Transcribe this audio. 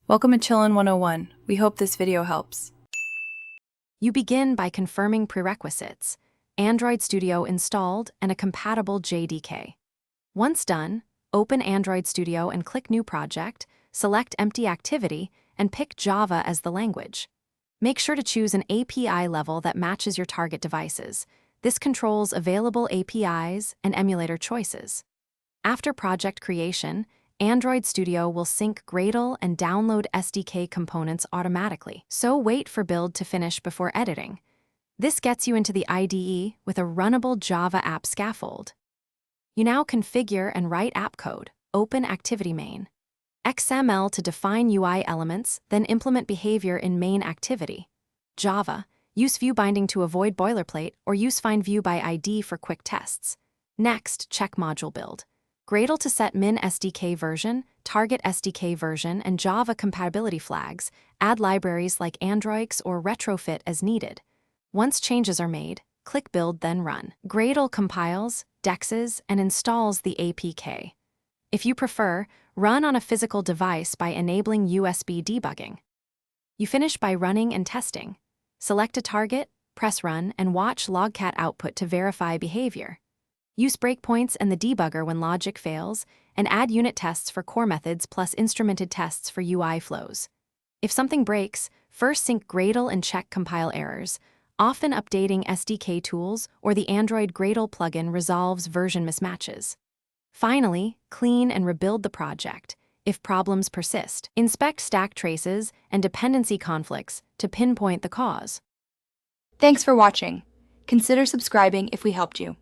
Welcome to Chillin' 101. We hope this video helps. You begin by confirming prerequisites, Android Studio installed and a compatible JDK. Once done, open Android Studio and click New Project, select Empty Activity, and pick Java as the language. Make sure to choose an API level that matches your target devices. This controls available APIs and emulator choices. After project creation, Android Studio will sync Gradle and download SDK components automatically, so wait for build to finish before editing. This gets you into the IDE with a runnable Java app scaffold. You now configure and write app code. Open Activity Main. XML to define UI elements, then implement behavior in main activity. Java. Use view binding to avoid boilerplate or use find view by ID for quick tests. Next, check module build. Gradle to set min SDK version, target SDK version, and Java compatibility flags. Add libraries like Androix or retrofit as needed. Once changes are made, click Build, then Run. Gradle compiles, dexes, and installs the APK. If you prefer, run on a physical device by enabling USB debugging. You finish by running and testing. Select a target, press Run, and watch logcat output to verify behavior. Use breakpoints and the debugger when logic fails, and add unit tests for core methods plus instrumented tests for UI flows. If something breaks, first sync Gradle and check compile errors. Often updating SDK tools or the Android Gradle plugin resolves version mismatches. Finally, clean and rebuild the project. If problems persist, inspect stack traces and dependency conflicts to pinpoint the cause. Thanks for watching. Consider subscribing if we helped you.